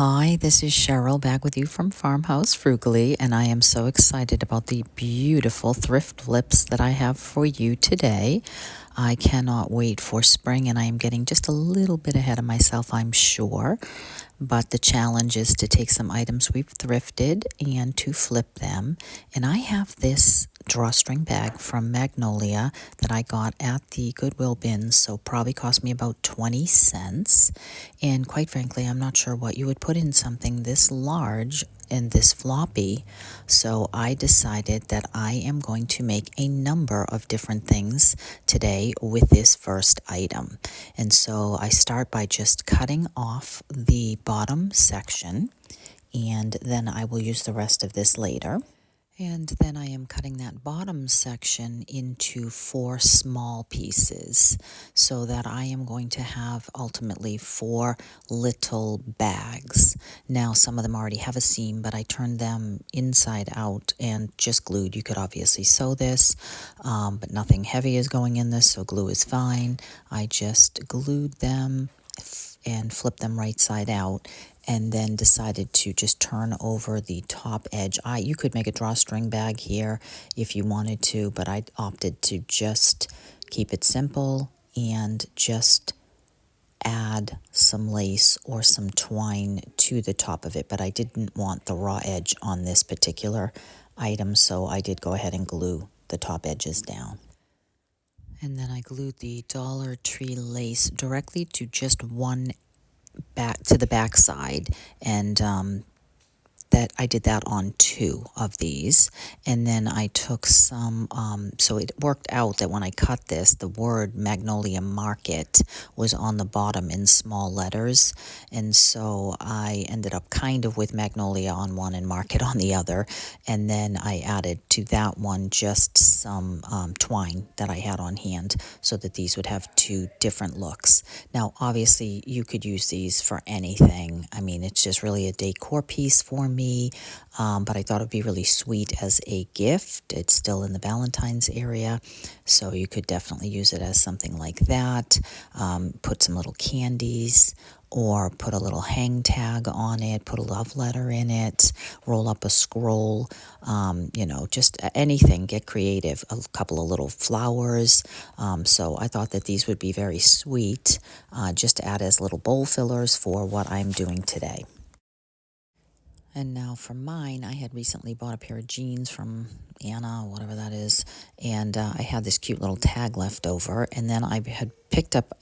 Hi, this is Cheryl back with you from Farmhouse Frugally, and I am so excited about the beautiful thrift flips that I have for you today. I cannot wait for spring, and I am getting just a little bit ahead of myself, I'm sure. But the challenge is to take some items we've thrifted and to flip them. And I have this drawstring bag from Magnolia that I got at the Goodwill bins, so probably cost me about 20 cents. And quite frankly, I'm not sure what you would put in something this large and this floppy. So I decided that I am going to make a number of different things today with this first item. And so I start by just cutting off the bottom section, and then I will use the rest of this later. And then I am cutting that bottom section into 4 small pieces so that I am going to have ultimately 4 little bags. Now, some of them already have a seam, but I turned them inside out and just glued. You could obviously sew this, but nothing heavy is going in this, so glue is fine. I just glued them and flipped them right side out, and then decided to just turn over the top edge. You could make a drawstring bag here if you wanted to, but I opted to just keep it simple and just add some lace or some twine to the top of it, but I didn't want the raw edge on this particular item, so I did go ahead and glue the top edges down. And then I glued the Dollar Tree lace directly to just one back to the back side, and that I did that on 2 of these. And then I took some, so it worked out that when I cut this, the word Magnolia Market was on the bottom in small letters. And so I ended up kind of with Magnolia on one and Market on the other. And then I added to that one just some twine that I had on hand so that these would have 2 different looks. Now, obviously, you could use these for anything. I mean, it's just really a decor piece for me. But I thought it'd be really sweet as a gift. It's still in the Valentine's area, so you could definitely use it as something like that. Put some little candies, or put a little hang tag on it, put a love letter in it, roll up a scroll, just anything, get creative, a couple of little flowers. So I thought that these would be very sweet, just to add as little bowl fillers for what I'm doing today. And now for mine, I had recently bought a pair of jeans from Anna, whatever that is, and I had this cute little tag left over, and then I had picked up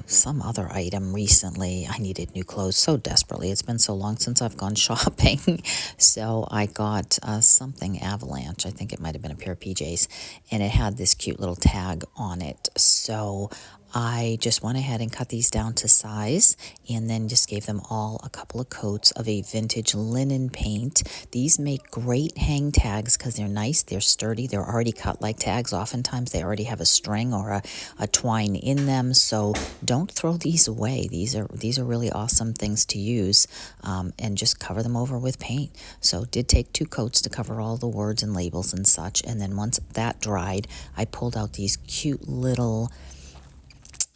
some other item recently. I needed new clothes so desperately. It's been so long since I've gone shopping. So I got something Avalanche. I think it might have been a pair of PJs, and it had this cute little tag on it. So I just went ahead and cut these down to size, and then just gave them all a couple of coats of a vintage linen paint. These make great hang tags because they're nice, they're sturdy, they're already cut like tags. Oftentimes they already have a string or a twine in them, so don't throw these away. These are really awesome things to use, and just cover them over with paint. So did take 2 coats to cover all the words and labels and such, and then once that dried, I pulled out these cute little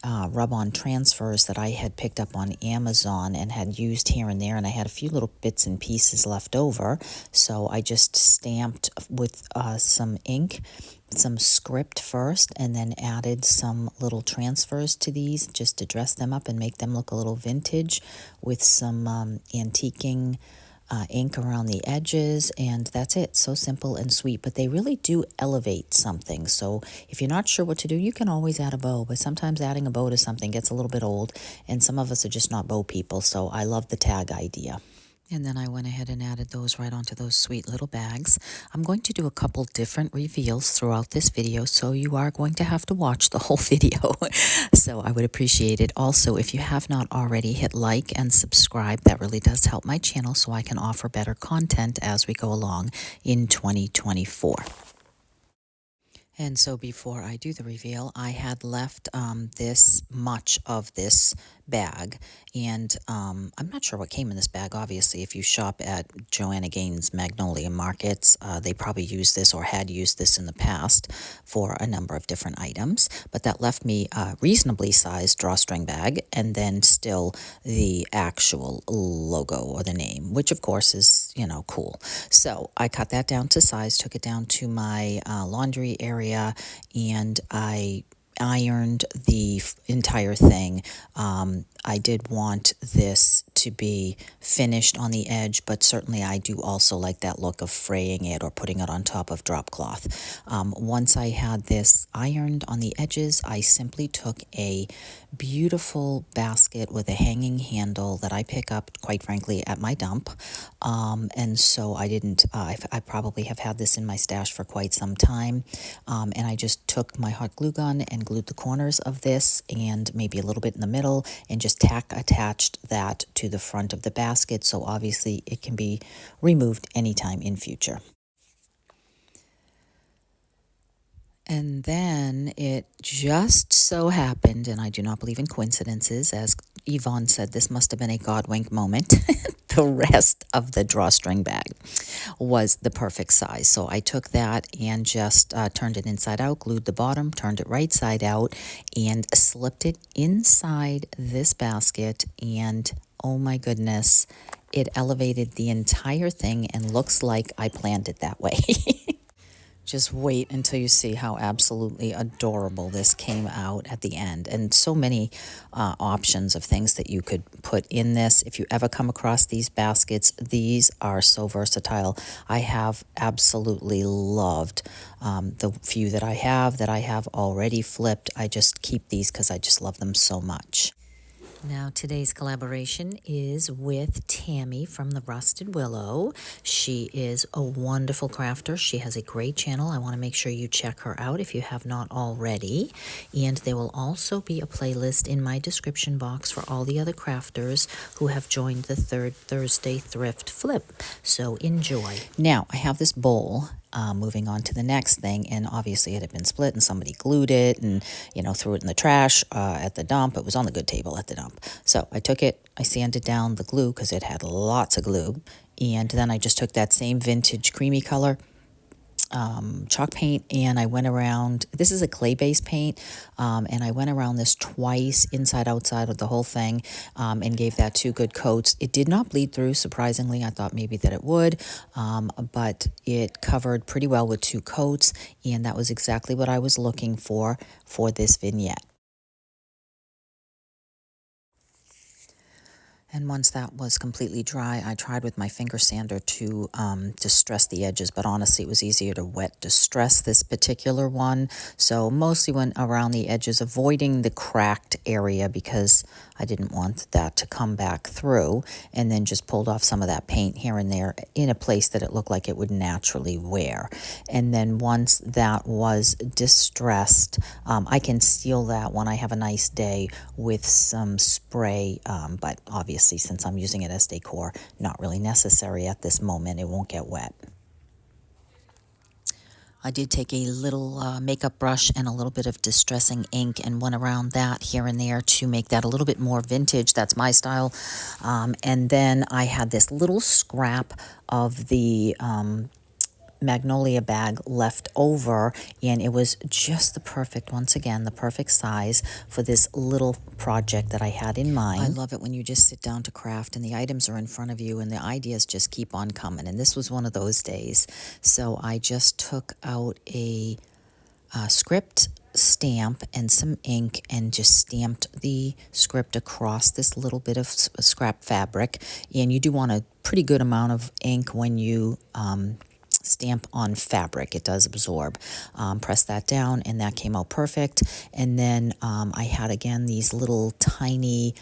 rub-on transfers that I had picked up on Amazon and had used here and there, and I had a few little bits and pieces left over, so I just stamped with some ink, some script first, and then added some little transfers to these just to dress them up and make them look a little vintage with some antiquing ink around the edges, and that's it. So simple and sweet, but they really do elevate something. So if you're not sure what to do, you can always add a bow, but sometimes adding a bow to something gets a little bit old, and some of us are just not bow people, so I love the tag idea. And then I went ahead and added those right onto those sweet little bags. I'm going to do a couple different reveals throughout this video, so you are going to have to watch the whole video. So I would appreciate it. Also, if you have not already, hit like and subscribe. That really does help my channel so I can offer better content as we go along in 2024. And so before I do the reveal, I had left this much of this bag, and I'm not sure what came in this bag. Obviously, if you shop at Joanna Gaines Magnolia Markets, they probably used this or had used this in the past for a number of different items, but that left me a reasonably sized drawstring bag, and then still the actual logo or the name, which of course is, you know, cool. So I cut that down to size, took it down to my laundry area, and I ironed the entire thing. I did want this to be finished on the edge, but certainly I do also like that look of fraying it or putting it on top of drop cloth. Once I had this ironed on the edges, I simply took a beautiful basket with a hanging handle that I pick up, quite frankly, at my dump. And so I didn't, I probably have had this in my stash for quite some time. And I just took my hot glue gun and glued the corners of this and maybe a little bit in the middle, and just attached that to the front of the basket. So obviously it can be removed anytime in future. And then it just so happened, and I do not believe in coincidences, as Yvonne said, this must have been a God wink moment. The rest of the drawstring bag was the perfect size. So I took that and just turned it inside out, glued the bottom, turned it right side out, and slipped it inside this basket. And oh my goodness, it elevated the entire thing and looks like I planned it that way. Just wait until you see how absolutely adorable this came out at the end. And so many options of things that you could put in this. If you ever come across these baskets, these are so versatile. I have absolutely loved the few that I have already flipped. I just keep these because I just love them so much. Now, today's collaboration is with Tammi from the Rusted Willow. She is a wonderful crafter. She has a great channel. I want to make sure you check her out if you have not already. And there will also be a playlist in my description box for all the other crafters who have joined the Third Thursday Thrift Flip. So enjoy. Now, I have this bowl. Moving on to the next thing, and obviously it had been split and somebody glued it and, you know, threw it in the trash at the dump. It was on the good table at the dump. So I took it, I sanded down the glue because it had lots of glue, and then I just took that same vintage creamy color chalk paint, and I went around, this is a clay-based paint, and I went around this twice, inside, outside of the whole thing, and gave that 2 good coats. It did not bleed through, surprisingly. I thought maybe that it would, but it covered pretty well with 2 coats, and that was exactly what I was looking for this vignette. And once that was completely dry, I tried with my finger sander to distress the edges, but honestly, it was easier to wet distress this particular one. So mostly went around the edges, avoiding the cracked area because I didn't want that to come back through, and then just pulled off some of that paint here and there in a place that it looked like it would naturally wear. And then once that was distressed, I can seal that when I have a nice day with some spray, but obviously since I'm using it as decor, not really necessary at this moment. It won't get wet. I did take a little makeup brush and a little bit of distressing ink and went around that here and there to make that a little bit more vintage. That's my style. And then I had this little scrap of the Magnolia bag left over, and it was just the perfect, once again, the perfect size for this little project that I had in mind. I love it when you just sit down to craft and the items are in front of you and the ideas just keep on coming, and this was one of those days. So I just took out a script stamp and some ink and just stamped the script across this little bit of scrap fabric. And you do want a pretty good amount of ink when you stamp on fabric. It does absorb. Press that down, and that came out perfect. And then I had, again, these little tiny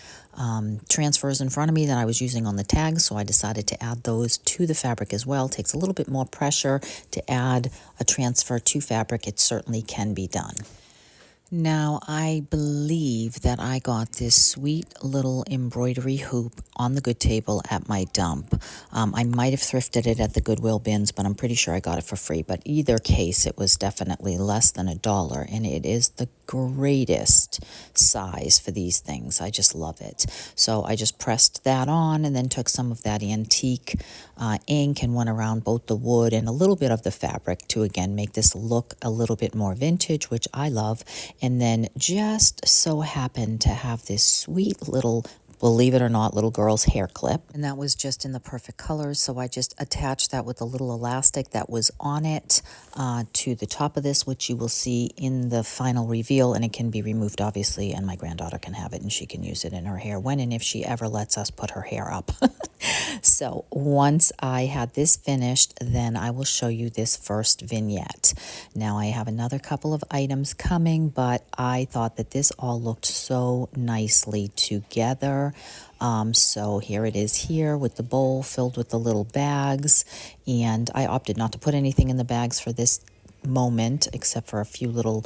transfers in front of me that I was using on the tags, so I decided to add those to the fabric as well. It takes a little bit more pressure to add a transfer to fabric. It certainly can be done. Now, I believe that I got this sweet little embroidery hoop on the good table at my dump. I might have thrifted it at the Goodwill bins, but I'm pretty sure I got it for free. But either case, it was definitely less than $1, and it is the greatest size for these things. I just love it. So I just pressed that on and then took some of that antique ink and went around both the wood and a little bit of the fabric to again make this look a little bit more vintage, which I love. And then just so happened to have this sweet little, believe it or not, little girl's hair clip. And that was just in the perfect colors. So I just attached that with a little elastic that was on it to the top of this, which you will see in the final reveal. And it can be removed, obviously, and my granddaughter can have it and she can use it in her hair when and if she ever lets us put her hair up. So once I had this finished, then I will show you this first vignette. Now I have another couple of items coming, but I thought that this all looked so nicely together. So here it is here with the bowl filled with the little bags, and I opted not to put anything in the bags for this moment except for a few little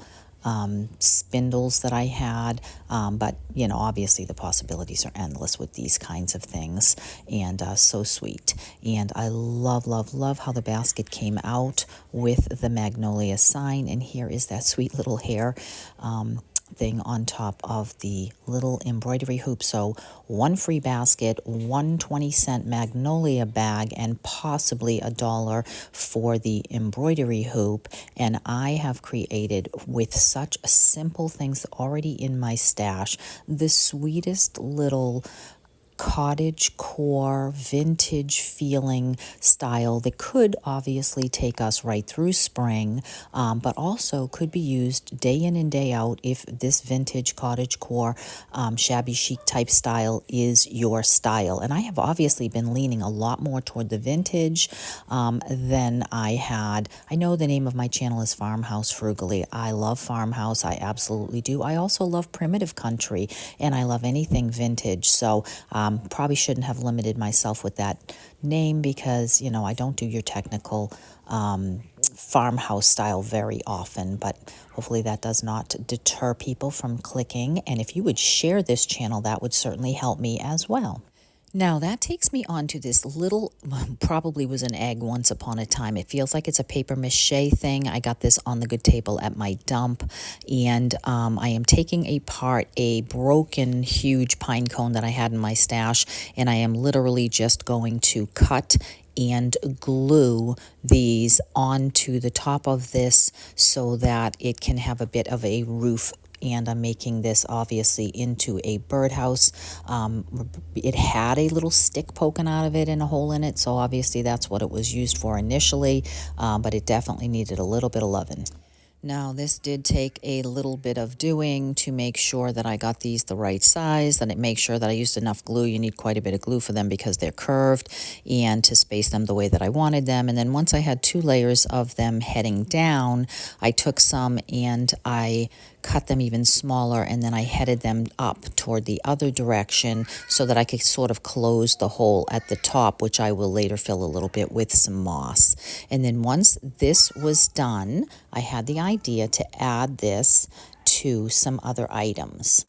spindles that I had, but you know, obviously the possibilities are endless with these kinds of things, and so sweet. And I love, love, love how the basket came out with the Magnolia sign, and here is that sweet little hair thing on top of the little embroidery hoop. So one free basket, one 20-cent Magnolia bag, and possibly $1 for the embroidery hoop. And I have created, with such simple things already in my stash, the sweetest little cottage core, vintage feeling style that could obviously take us right through spring, but also could be used day in and day out if this vintage cottage core, shabby chic type style is your style. And I have obviously been leaning a lot more toward the vintage than I had. I know the name of my channel is Farmhouse Frugally. I love Farmhouse. I absolutely do. I also love primitive country, and I love anything vintage. So probably shouldn't have limited myself with that name because, you know, I don't do your technical farmhouse style very often, but hopefully that does not deter people from clicking. And if you would share this channel, that would certainly help me as well. Now that takes me on to this little, probably was an egg once upon a time. It feels like it's a paper mache thing. I got this on the good table at my dump, and I am taking apart a broken huge pine cone that I had in my stash, and I am literally just going to cut and glue these onto the top of this so that it can have a bit of a roof. And I'm making this obviously into a birdhouse. It had a little stick poking out of it and a hole in it, so obviously that's what it was used for initially, but it definitely needed a little bit of loving. Now, this did take a little bit of doing to make sure that I got these the right size, that it make sure that I used enough glue. You need quite a bit of glue for them because they're curved, and to space them the way that I wanted them. And then once I had 2 layers of them heading down, I took some and I cut them even smaller, and then I headed them up toward the other direction so that I could sort of close the hole at the top, which I will later fill a little bit with some moss. And then once this was done, I had the idea to add this to some other items.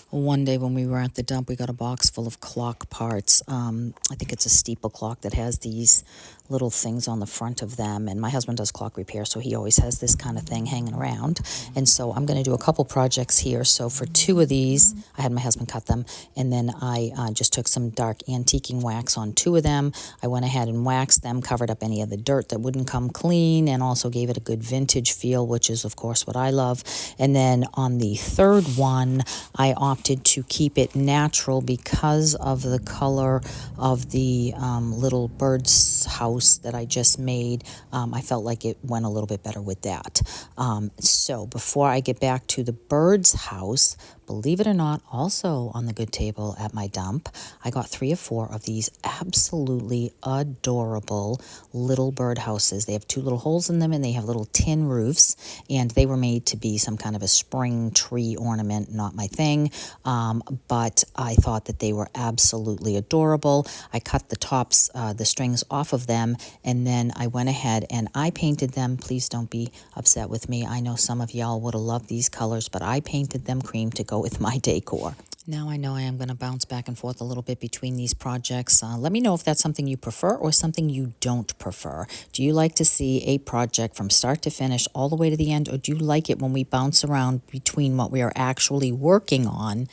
One day when we were at the dump, we got a box full of clock parts. I think it's a steeple clock that has these little things on the front of them, and my husband does clock repair, so he always has this kind of thing hanging around. And so I'm going to do a couple projects here. So for 2 of these, I had my husband cut them, and then I just took some dark antiquing wax on 2 of them. I went ahead and waxed them, covered up any of the dirt that wouldn't come clean, and also gave it a good vintage feel, which is of course what I love. And then on the 3rd one, I opted to keep it natural because of the color of the little bird's house that I just made. I felt like it went a little bit better with that. So before I get back to the bird's house, Believe it or not, also on the good table at my dump, I got 3 or 4 of these absolutely adorable little birdhouses. They have 2 little holes in them and they have little tin roofs, and they were made to be some kind of a spring tree ornament. Not my thing, but I thought that they were absolutely adorable. I cut the tops, the strings off of them, and then I went ahead and I painted them. Please don't be upset with me. I know some of y'all would have loved these colors, but I painted them cream to go with my decor. Now I know I am going to bounce back and forth a little bit between these projects. Let me know if that's something you prefer or something you don't prefer. Do you like to see a project from start to finish all the way to the end, or do you like it when we bounce around between what we are actually working on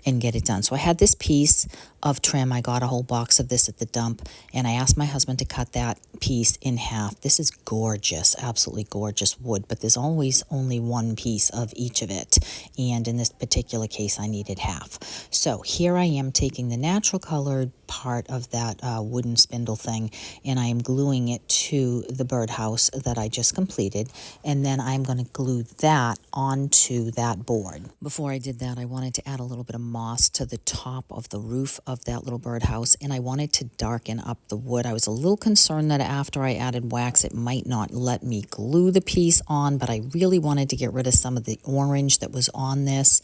and get it done? So I had this piece of trim. I got a whole box of this at the dump, and I asked my husband to cut that piece in half. This is gorgeous, absolutely gorgeous wood, but there's always only one piece of each of it, and in this particular case I needed half. So here I am taking the natural colored part of that wooden spindle thing, and I am gluing it to the birdhouse that I just completed, and then I'm going to glue that onto that board. Before I did that, I wanted to add a little bit of moss to the top of the roof of that little birdhouse, and I wanted to darken up the wood. I was a little concerned that after I added wax it might not let me glue the piece on, but I really wanted to get rid of some of the orange that was on this,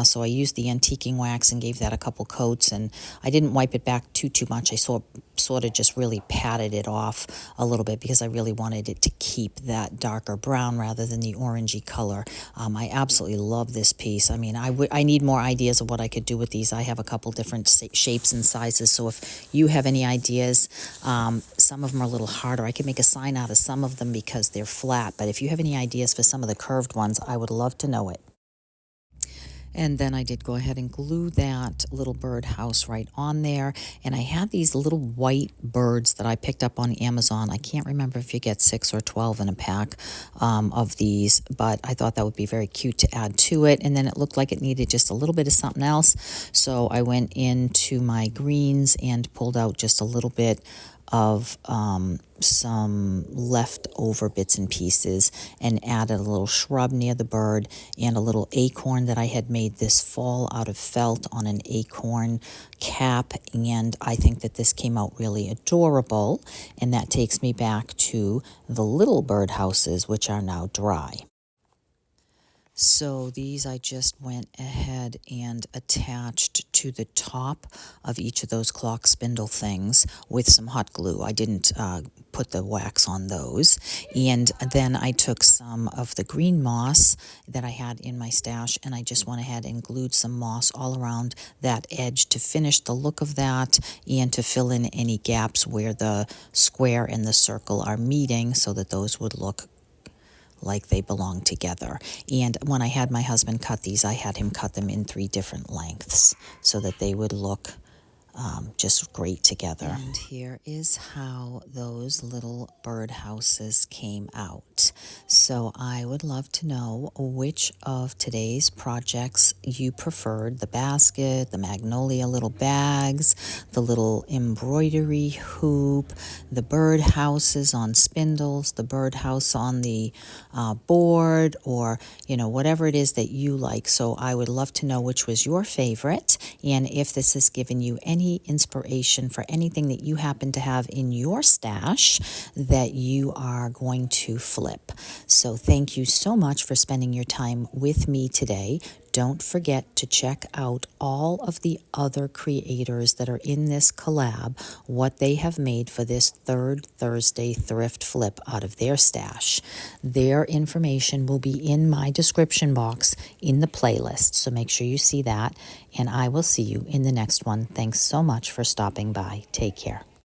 so I used the antiquing wax and gave that a couple coats, and I didn't wipe it back too much. I sort of just really patted it off a little bit because I really wanted it to keep that darker brown rather than the orangey color. I absolutely love this piece. I mean, I need more ideas of what I could do with these. I have a couple different shapes and sizes, so if you have any ideas, some of them are a little harder. I could make a sign out of some of them because they're flat, but if you have any ideas for some of the curved ones, I would love to know it. And then I did go ahead and glue that little birdhouse right on there. And I had these little white birds that I picked up on Amazon. I can't remember if you get 6 or 12 in a pack of these, but I thought that would be very cute to add to it. And then it looked like it needed just a little bit of something else. So I went into my greens and pulled out just a little bit of some leftover bits and pieces and added a little shrub near the bird and a little acorn that I had made this fall out of felt on an acorn cap, and I think that this came out really adorable, and that takes me back to the little birdhouses, which are now dry. So these I just went ahead and attached to the top of each of those clock spindle things with some hot glue. I didn't put the wax on those. And then I took some of the green moss that I had in my stash, and I just went ahead and glued some moss all around that edge to finish the look of that and to fill in any gaps where the square and the circle are meeting so that those would look like they belong together. And when I had my husband cut these, I had him cut them in 3 different lengths so that they would look just great together. And here is how those little birdhouses came out. So I would love to know which of today's projects you preferred: the basket, the Magnolia little bags, the little embroidery hoop, the birdhouses on spindles, the birdhouse on the board, or whatever it is that you like. So I would love to know which was your favorite, and if this has given you any inspiration for anything that you happen to have in your stash that you are going to flip. So thank you so much for spending your time with me today. Don't forget to check out all of the other creators that are in this collab, what they have made for this third Thursday thrift flip out of their stash. Their information will be in my description box in the playlist, so make sure you see that, and I will see you in the next one. Thanks so much for stopping by. Take care.